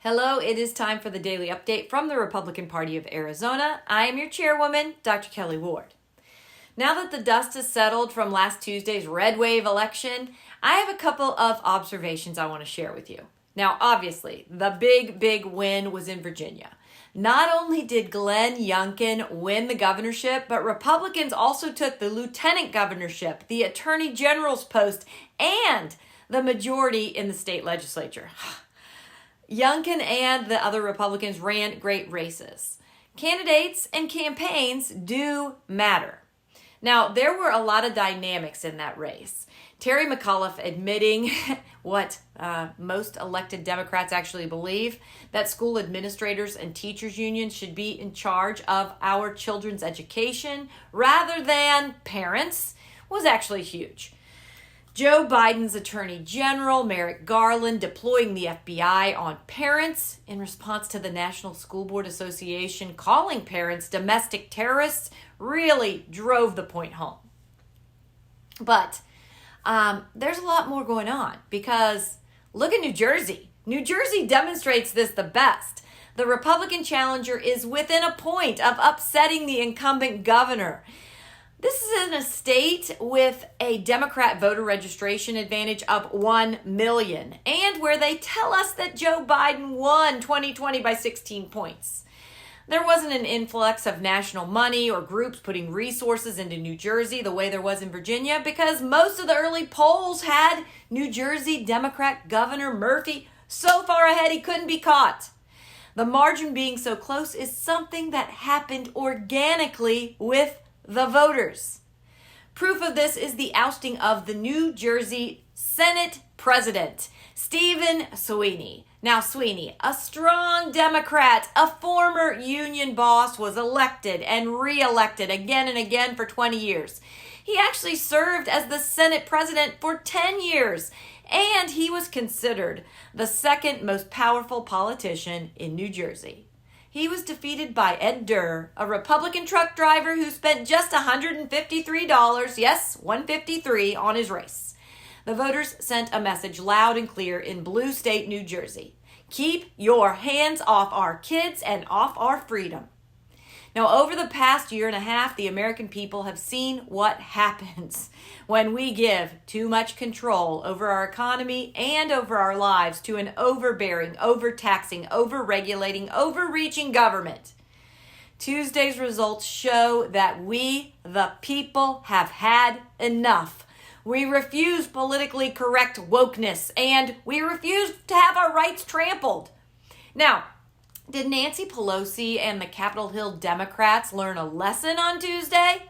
Hello, it is time for the daily update from the Republican Party of Arizona. I am your chairwoman, Dr. Kelly Ward. Now that the dust has settled from last Tuesday's red wave election, I have a couple of observations I want to share with you. Now, obviously, the big win was in Virginia. Not only did Glenn Youngkin win the governorship, but Republicans also took the lieutenant governorship, the attorney general's post, and the majority in the state legislature. Youngkin and the other Republicans ran great races. Candidates and campaigns do matter. Now, there were a lot of dynamics in that race. Terry McAuliffe admitting what most elected Democrats actually believe, that school administrators and teachers unions should be in charge of our children's education rather than parents, was actually huge. Joe Biden's Attorney General, Merrick Garland, deploying the FBI on parents in response to the National School Board Association calling parents domestic terrorists really drove the point home. But there's a lot more going on because look at New Jersey. New Jersey demonstrates this the best. The Republican challenger is within a point of upsetting the incumbent governor. This is in a state with a Democrat voter registration advantage of 1 million and where they tell us that Joe Biden won 2020 by 16 points. There wasn't an influx of national money or groups putting resources into New Jersey the way there was in Virginia because most of the early polls had New Jersey Democrat Governor Murphy so far ahead he couldn't be caught. The margin being so close is something that happened organically with the voters. Proof of this is the ousting of the New Jersey Senate President, Stephen Sweeney. Now, Sweeney, a strong Democrat, a former union boss, was elected and re-elected again and again for 20 years. He actually served as the Senate President for 10 years, and he was considered the second most powerful politician in New Jersey. He was defeated by Ed Durr, a Republican truck driver who spent just $153, yes, $153, on his race. The voters sent a message loud and clear in blue state New Jersey. Keep your hands off our kids and off our freedom. Now, over the past year and a half, the American people have seen what happens when we give too much control over our economy and over our lives to an overbearing, overtaxing, overregulating, overreaching government. Tuesday's results show that we, the people, have had enough. We refuse politically correct wokeness, and we refuse to have our rights trampled. Now, did Nancy Pelosi and the Capitol Hill Democrats learn a lesson on Tuesday?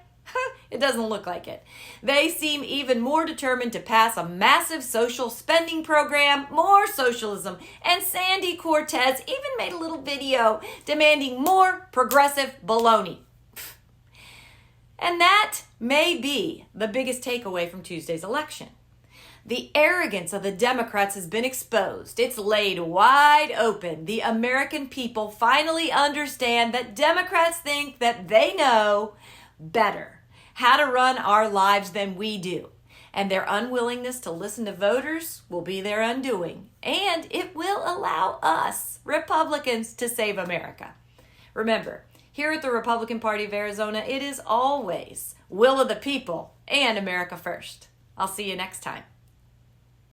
It doesn't look like it. They seem even more determined to pass a massive social spending program, more socialism, and Sandy Cortez even made a little video demanding more progressive baloney. And that may be the biggest takeaway from Tuesday's election. The arrogance of the Democrats has been exposed. It's laid wide open. The American people finally understand that Democrats think that they know better how to run our lives than we do. And their unwillingness to listen to voters will be their undoing. And it will allow us, Republicans, to save America. Remember, here at the Republican Party of Arizona, it is always will of the people and America first. I'll see you next time.